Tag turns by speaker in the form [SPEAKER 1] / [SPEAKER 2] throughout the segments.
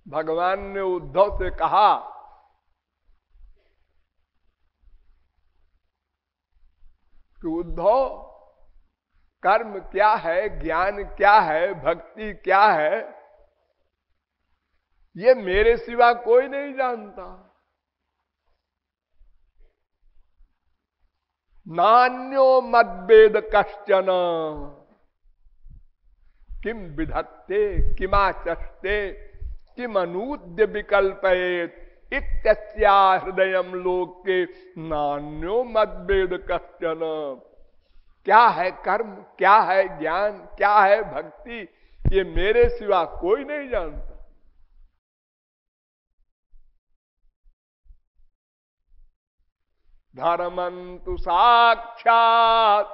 [SPEAKER 1] भगवान ने उद्धव से कहा कि उद्धव, कर्म क्या है, ज्ञान क्या है, भक्ति क्या है, ये मेरे सिवा कोई नहीं जानता। नान्यो मद्वेद कश्चन किम विधत्ते किमाचस्ते किमनूद्य विकल्पयेत इत्यस्या हृदयम लोके नान्यो मद्वेद कश्चन। क्या है कर्म, क्या है ज्ञान, क्या है भक्ति, ये मेरे सिवा कोई नहीं जानता। धर्मंतु साक्षात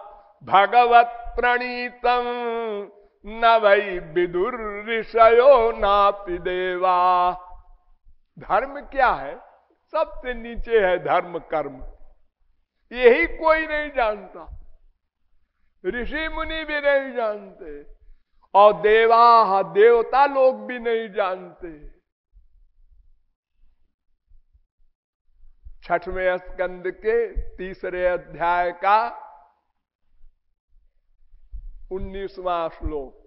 [SPEAKER 1] भगवत प्रणीतम न वै विदुर ऋषयो नापि देवा। धर्म क्या है? सबसे नीचे है धर्म कर्म, यही कोई नहीं जानता, ऋषि मुनि भी नहीं जानते और देवता लोग भी नहीं जानते। छठवें स्कंद के तीसरे अध्याय का 19वां श्लोक।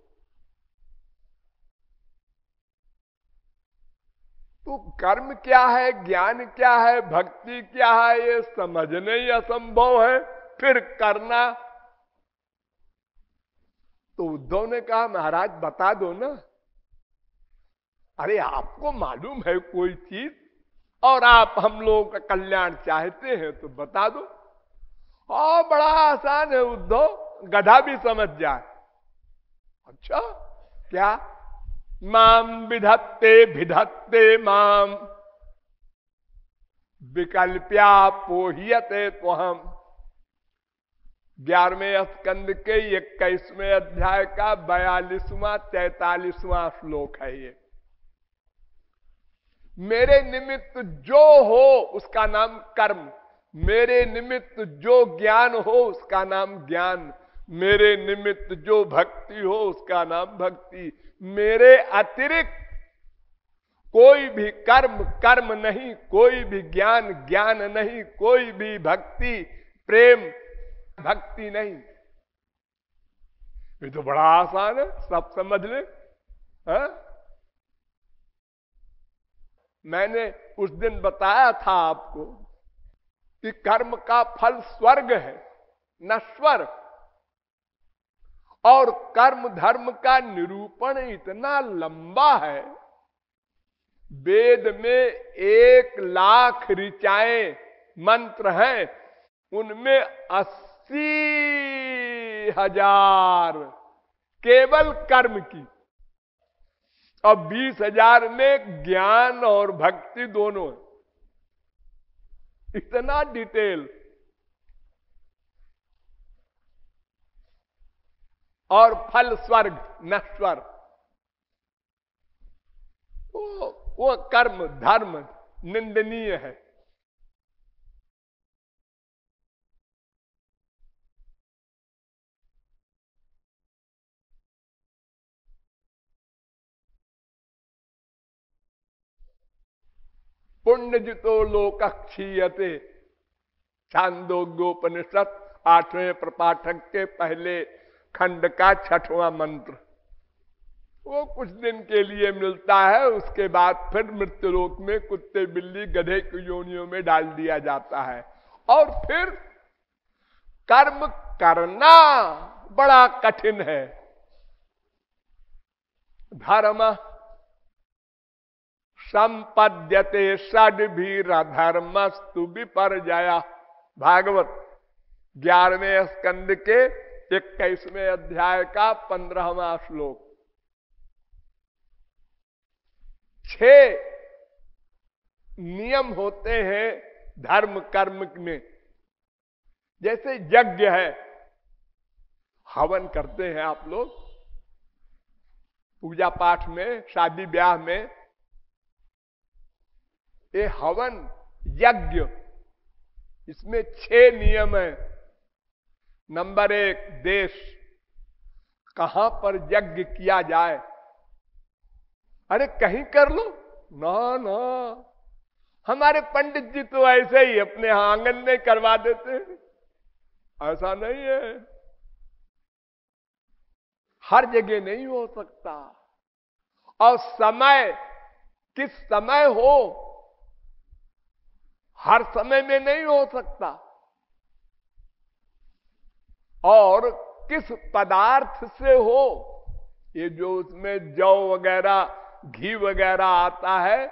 [SPEAKER 1] तो कर्म क्या है, ज्ञान क्या है, भक्ति क्या है, ये समझना ही असंभव है, फिर करना। तो उद्धव ने कहा महाराज बता दो ना। अरे आपको मालूम है कोई चीज और आप हम लोगों का कल्याण चाहते हैं तो बता दो। बड़ा आसान है उद्धव, गधा भी समझ जाए। अच्छा क्या? माम विधत्ते भिधत्ते माम विकल्प्या पोह्यते तो हम। 11वें स्कंद के 21वें अध्याय का 42वां 43वां श्लोक है ये। मेरे निमित्त जो हो उसका नाम कर्म, मेरे निमित्त जो ज्ञान हो उसका नाम ज्ञान, मेरे निमित्त जो भक्ति हो उसका नाम भक्ति। मेरे अतिरिक्त कोई भी कर्म कर्म नहीं, कोई भी ज्ञान ज्ञान नहीं, कोई भी भक्ति प्रेम भक्ति नहीं। ये तो बड़ा आसान है, सब समझ ले। मैंने उस दिन बताया था आपको कि कर्म का फल स्वर्ग है, नश्वर। और कर्म धर्म का निरूपण इतना लंबा है, वेद में 1,00,000 ऋचाएं मंत्र हैं, उनमें 80,000 केवल कर्म की और 20,000 में ज्ञान और भक्ति दोनों। इतना डिटेल। और फल स्वर्ग नश्वर। वो कर्म धर्म निंदनीय है। पुण्यजितो लोक क्षीयते, छांदोग्योपनिषद 8वें प्रपाठक के पहले खंड का 6वां मंत्र। वो कुछ दिन के लिए मिलता है, उसके बाद फिर मृत्युलोक में कुत्ते बिल्ली गधे की योनियों में डाल दिया जाता है। और फिर कर्म करना बड़ा कठिन है। धर्म संपद्यते षड्भीर धर्मस्तु विपर्जया। भागवत 11वें स्कंद के 21वें अध्याय का 15वां श्लोक। 6 नियम होते हैं धर्म कर्म में। जैसे यज्ञ है, हवन करते हैं आप लोग पूजा पाठ में, शादी ब्याह में। ये हवन यज्ञ, इसमें 6 नियम है। नंबर 1, देश, कहां पर यज्ञ किया जाए। अरे कहीं कर लो, ना ना, हमारे पंडित जी तो ऐसे ही अपने आंगन में करवा देते हैं, ऐसा नहीं है। हर जगह नहीं हो सकता, और समय किस समय हो, हर समय में नहीं हो सकता, और किस पदार्थ से हो। ये जो उसमें जौ वगैरह घी वगैरह आता है,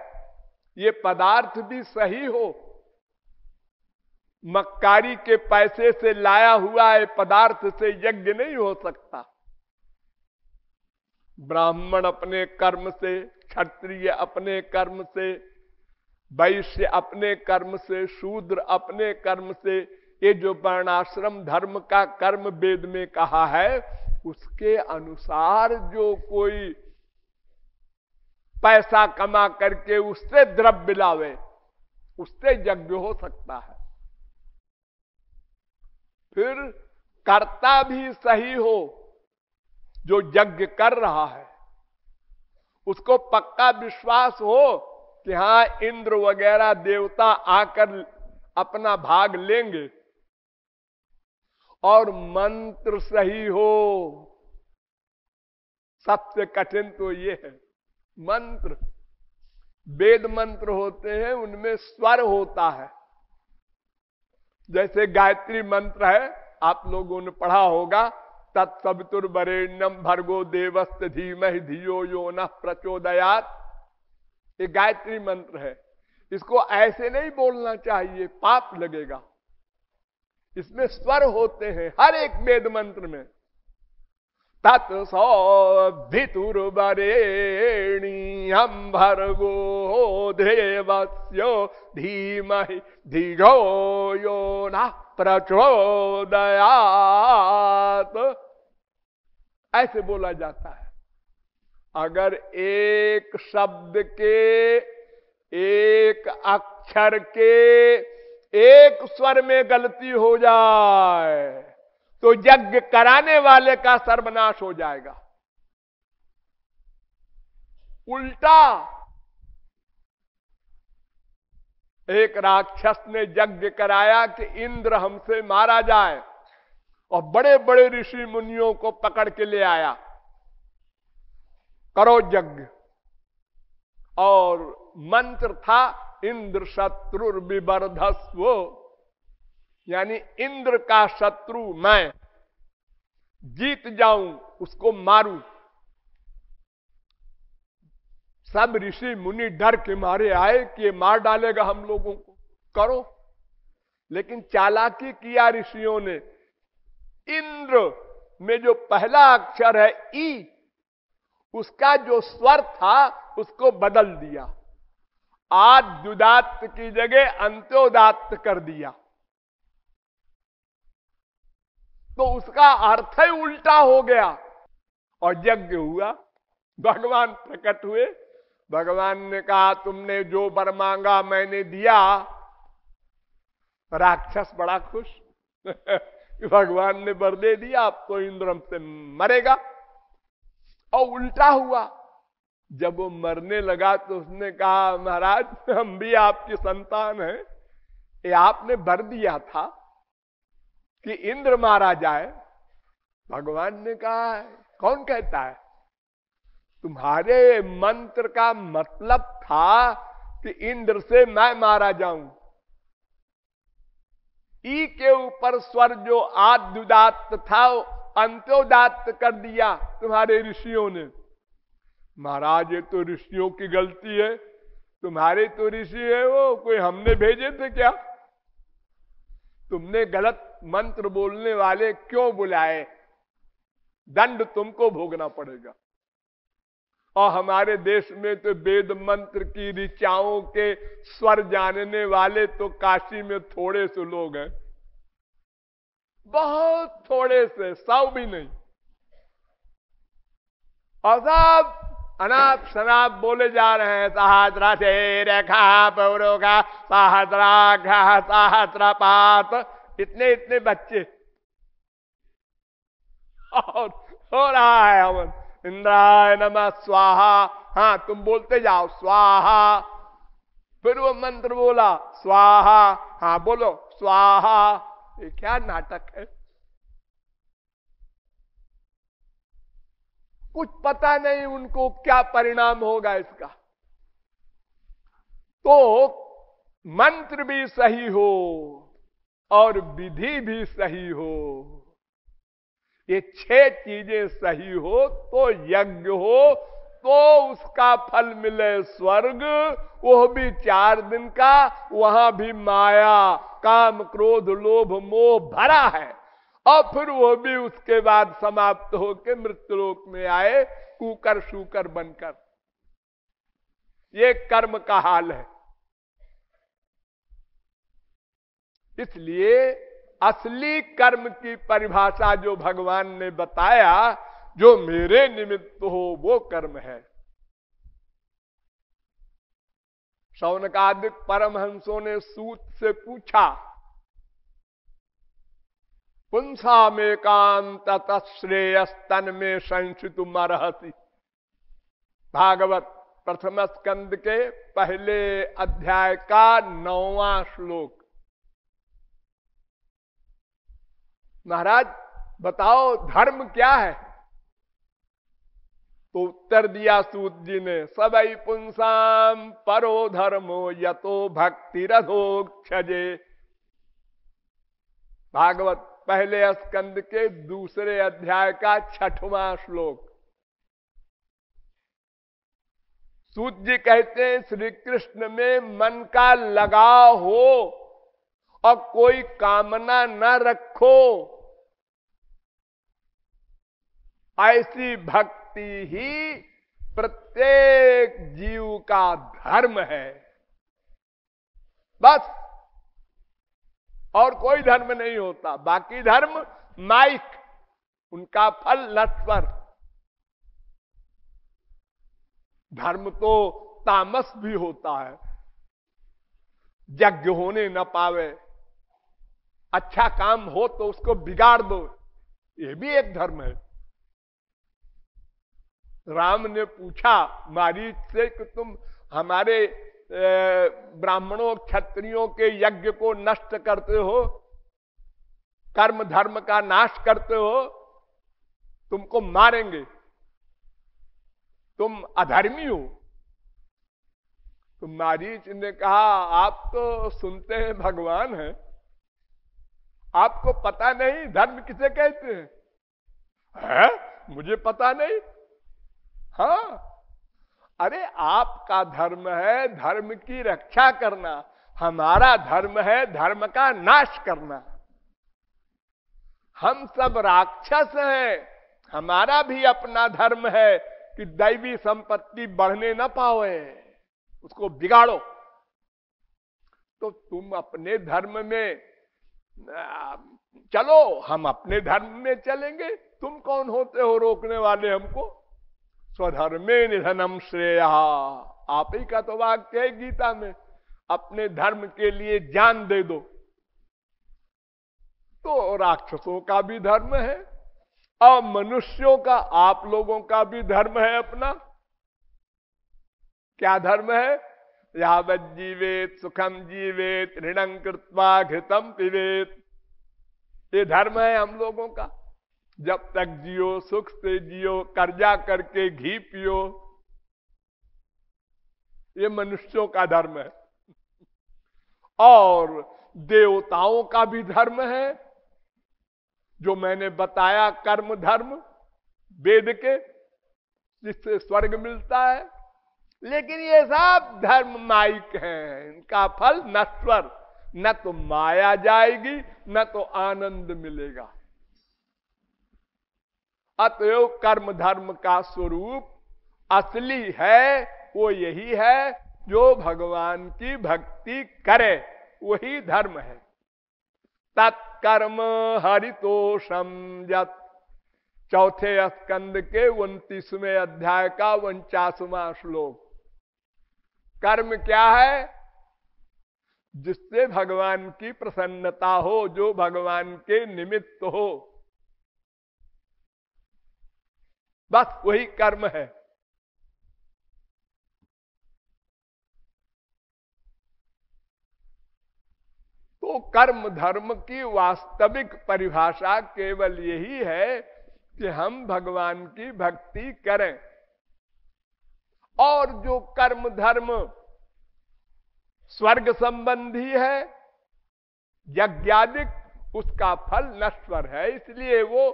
[SPEAKER 1] ये पदार्थ भी सही हो। मक्कारी के पैसे से लाया हुआ है पदार्थ से यज्ञ नहीं हो सकता। ब्राह्मण अपने कर्म से, क्षत्रिय अपने कर्म से, वैश्य अपने कर्म से, शूद्र अपने कर्म से, ये जो वर्णाश्रम धर्म का कर्म वेद में कहा है, उसके अनुसार जो कोई पैसा कमा करके उससे द्रव्य लावे, उससे यज्ञ हो सकता है। फिर कर्ता भी सही हो, जो यज्ञ कर रहा है उसको पक्का विश्वास हो कि हां इंद्र वगैरह देवता आकर अपना भाग लेंगे, और मंत्र सही हो। सबसे कठिन तो ये है मंत्र। वेद मंत्र होते हैं, उनमें स्वर होता है। जैसे गायत्री मंत्र है, आप लोगों ने पढ़ा होगा, तत्सवितुर्वरेण्यम भर्गो देवस्य धीमहि धियो यो नः प्रचोदयात्। ये गायत्री मंत्र है। इसको ऐसे नहीं बोलना चाहिए, पाप लगेगा। इसमें स्वर होते हैं हर एक वेद मंत्र में। तत्सवितुर्वरेण्यम भर्गो देवस्य धीमहि धियो यो नः प्रचोदयात्, ऐसे बोला जाता है। अगर एक शब्द के, एक अक्षर के, एक स्वर में गलती हो जाए तो यज्ञ कराने वाले का सर्वनाश हो जाएगा। उल्टा, एक राक्षस ने यज्ञ कराया कि इंद्र हमसे मारा जाए, और बड़े बड़े ऋषि मुनियों को पकड़ के ले आया, करो यज्ञ। और मंत्र था इंद्र शत्रुर विवर्धस्व, यानी इंद्र का शत्रु मैं, जीत जाऊं, उसको मारूं। सब ऋषि मुनि डर के मारे आए कि ये मार डालेगा हम लोगों को, करो। लेकिन चालाकी किया ऋषियों ने, इंद्र में जो पहला अक्षर है ई, उसका जो स्वर था उसको बदल दिया, आद्युदात्त की जगह अंत्योदात्त कर दिया, तो उसका अर्थ ही उल्टा हो गया और यज्ञ हुआ। भगवान प्रकट हुए, भगवान ने कहा तुमने जो वर मांगा मैंने दिया। राक्षस बड़ा खुश भगवान ने वर दे दिया, अब तो इंद्र हमसे मरेगा। और उल्टा हुआ, जब वो मरने लगा तो उसने कहा महाराज हम भी आपकी संतान हैं, ये आपने वर दिया था कि इंद्र मारा जाए। भगवान ने कहा कौन कहता है, तुम्हारे मंत्र का मतलब था कि इंद्र से मैं मारा जाऊं। ई के ऊपर स्वर जो आद्युदात्त था अंत्योदात्त कर दिया तुम्हारे ऋषियों ने। महाराज ये तो ऋषियों की गलती है, तुम्हारे तो ऋषि है वो, कोई हमने भेजे थे क्या? तुमने गलत मंत्र बोलने वाले क्यों बुलाए, दंड तुमको भोगना पड़ेगा। और हमारे देश में तो वेद मंत्र की ऋचाओं के स्वर जानने वाले तो काशी में थोड़े से लोग हैं, बहुत थोड़े से, 100 भी नहीं। और सब अनाप शनाप बोले जा रहे हैं, सहस्र से रेखा पौरोगा सहस्राघ सहस्रपात, इतने इतने बच्चे। और हो रहा है हवन, इंद्राय नमः स्वाहा, हाँ तुम बोलते जाओ स्वाहा, फिर वो मंत्र बोला स्वाहा, हाँ बोलो स्वाहा। ये क्या नाटक है, कुछ पता नहीं उनको क्या परिणाम होगा इसका। तो मंत्र भी सही हो और विधि भी सही हो, ये 6 चीजें सही हो तो यज्ञ हो, तो उसका फल मिले स्वर्ग, वो भी 4 दिन का, वहां भी माया काम क्रोध लोभ मोह भरा है, और फिर वो भी उसके बाद समाप्त होकर मृत्युलोक में आए कुकर शूकर बनकर। ये कर्म का हाल है। इसलिए असली कर्म की परिभाषा जो भगवान ने बताया, जो मेरे निमित्त हो वो कर्म है। शौनकादिक परमहंसों ने सूत से पूछा, पुंसा में कांत तत्श्रेयस्तन में संशितुम अर्हसि। भागवत प्रथम स्कंद के पहले अध्याय का 9वां श्लोक। महाराज बताओ धर्म क्या है? तो उत्तर दिया सूत जी ने, सबई पुंसाम परो धर्मो यतो भक्ति रथोक्षजे। भागवत पहले स्कंद के दूसरे अध्याय का 6वां श्लोक। सूत जी कहते हैं श्री कृष्ण में मन का लगाव हो और कोई कामना न रखो, ऐसी भक्ति ही प्रत्येक जीव का धर्म है। बस और कोई धर्म नहीं होता। बाकी धर्म माइक, उनका फल नश्वर। धर्म तो तामस भी होता है, यज्ञ होने न पावे, अच्छा काम हो तो उसको बिगाड़ दो, ये भी एक धर्म है। राम ने पूछा मारीच से कि तुम हमारे ब्राह्मणों क्षत्रियों के यज्ञ को नष्ट करते हो, कर्म धर्म का नाश करते हो, तुमको मारेंगे, तुम अधर्मी हो। तो मारीच ने कहा, आप तो सुनते हैं भगवान है, आपको पता नहीं धर्म किसे कहते हैं? है? मुझे पता नहीं। हाँ, अरे आपका धर्म है धर्म की रक्षा करना, हमारा धर्म है धर्म का नाश करना। हम सब राक्षस हैं, हमारा भी अपना धर्म है कि दैवी संपत्ति बढ़ने न पावे, उसको बिगाड़ो। तो तुम अपने धर्म में चलो, हम अपने धर्म में चलेंगे, तुम कौन होते हो रोकने वाले हमको? स्वधर्मे निधनम श्रेया, आप ही का तो वाक्य है गीता में, अपने धर्म के लिए जान दे दो। तो राक्षसों का भी धर्म है और मनुष्यों का, आप लोगों का भी धर्म है अपना। क्या धर्म है? यावत् जीवेत सुखम जीवेत ऋणं कृत्वा घृतम पिबेत। ये धर्म है हम लोगों का। जब तक जियो सुख से जियो, कर्जा करके घी पियो, ये मनुष्यों का धर्म है। और देवताओं का भी धर्म है, जो मैंने बताया कर्म धर्म वेद के, जिससे स्वर्ग मिलता है। लेकिन ये सब धर्म माइक हैं, इनका फल नश्वर, न तो माया जाएगी न तो आनंद मिलेगा। अतएव कर्म धर्म का स्वरूप असली है वो यही है, जो भगवान की भक्ति करे वही धर्म है। तत्कर्म हरितोषम यत्, चौथे स्कंद के 29वें अध्याय का 49वां श्लोक। कर्म क्या है? जिससे भगवान की प्रसन्नता हो, जो भगवान के निमित्त हो, बस वही कर्म है। तो कर्म धर्म की वास्तविक परिभाषा केवल यही है कि हम भगवान की भक्ति करें, और जो कर्म धर्म स्वर्ग संबंधी है, यज्ञादिक, उसका फल नश्वर है, इसलिए वो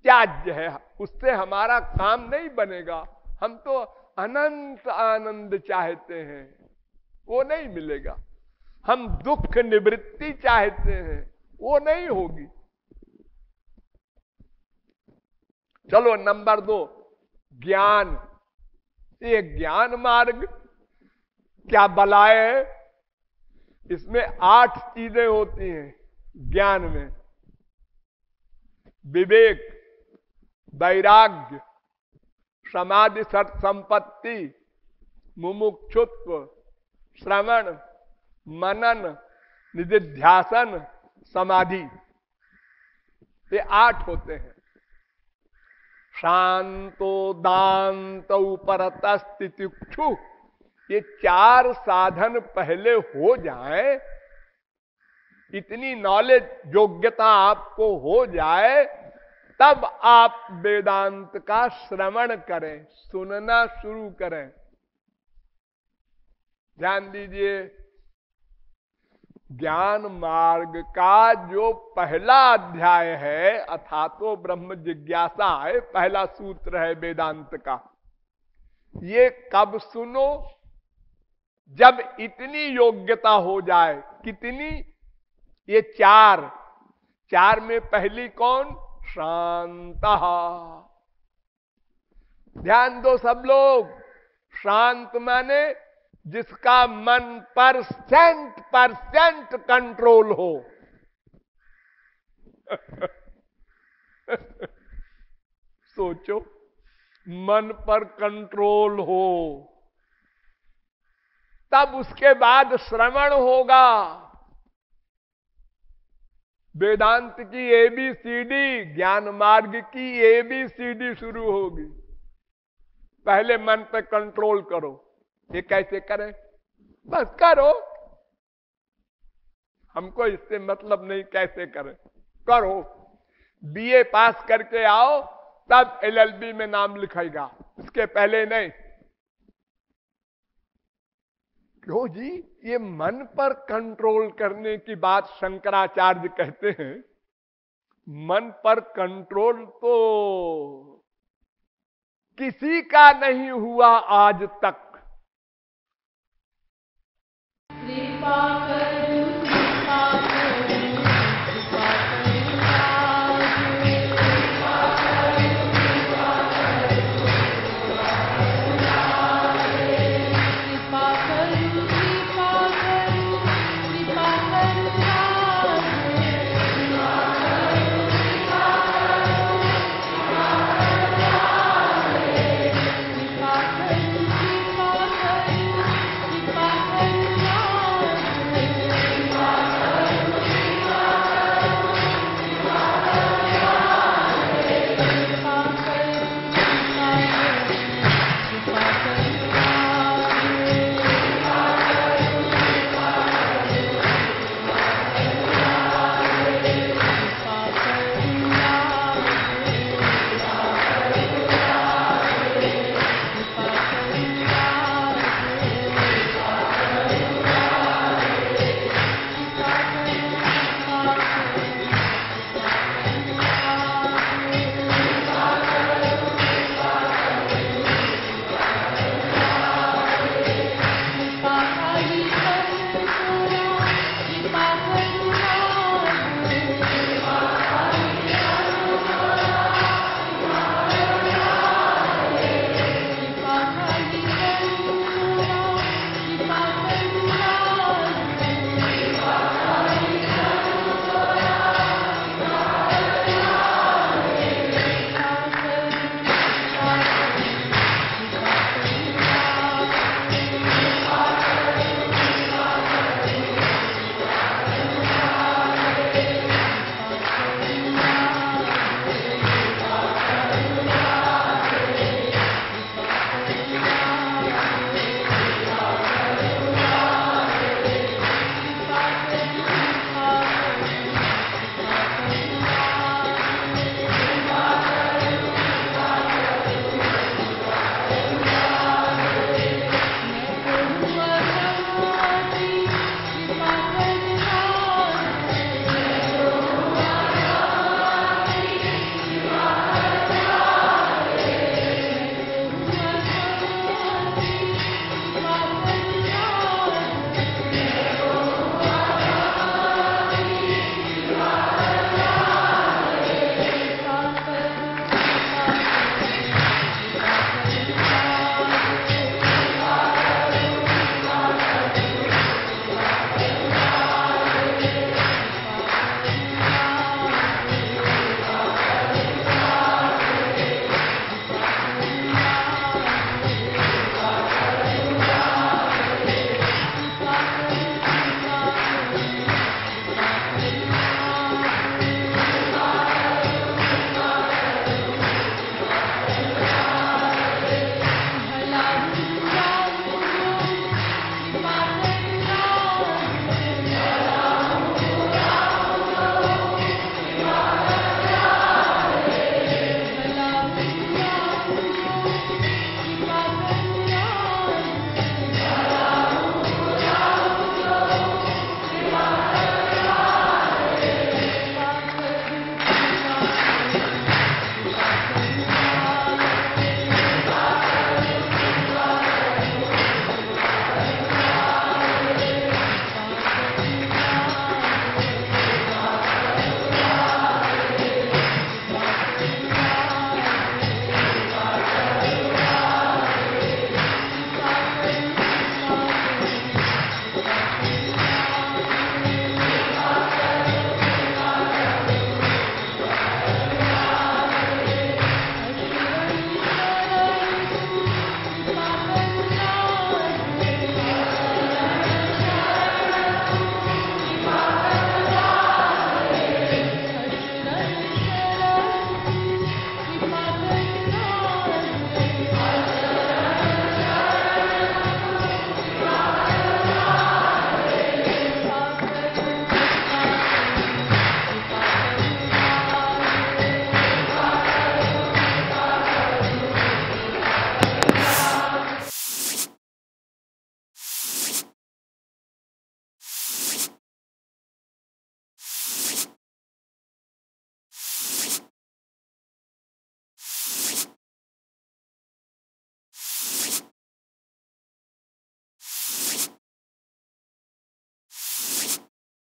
[SPEAKER 1] त्याज्य है, उससे हमारा काम नहीं बनेगा। हम तो अनंत आनंद चाहते हैं, वो नहीं मिलेगा। हम दुख निवृत्ति चाहते हैं, वो नहीं होगी। चलो नंबर 2, ज्ञान। ये ज्ञान मार्ग क्या बलाए है? इसमें 8 चीजें होती हैं ज्ञान में। विवेक, वैराग्य, समाधि, सत संपत्ति, मुमुक्षुत्व, श्रवण, मनन, निधिध्यासन, समाधि, ये 8 होते हैं। शांतो दांतो परतस्तितिक्षु, ये 4 साधन पहले हो जाए, इतनी नॉलेज योग्यता आपको हो जाए, तब आप वेदांत का श्रवण करें, सुनना शुरू करें। ध्यान दीजिए, ज्ञान मार्ग का जो पहला अध्याय है, अथातो ब्रह्म जिज्ञासा है, पहला सूत्र है वेदांत का। ये कब सुनो? जब इतनी योग्यता हो जाए। कितनी? ये 4 में पहली कौन? शांत। ध्यान दो सब लोग, शांत माने जिसका मन % कंट्रोल हो। सोचो, मन पर कंट्रोल हो, तब उसके बाद श्रवण होगा। वेदांत की ABCD, ज्ञान मार्ग की ABCD शुरू होगी। पहले मन पे कंट्रोल करो। ये कैसे करें? बस करो, हमको इससे मतलब नहीं कैसे करें, करो। BA पास करके आओ, तब LLB में नाम लिखेगा, इसके पहले नहीं। क्यों जी? ये मन पर कंट्रोल करने की बात शंकराचार्य कहते हैं। मन पर कंट्रोल तो किसी का नहीं हुआ आज तक।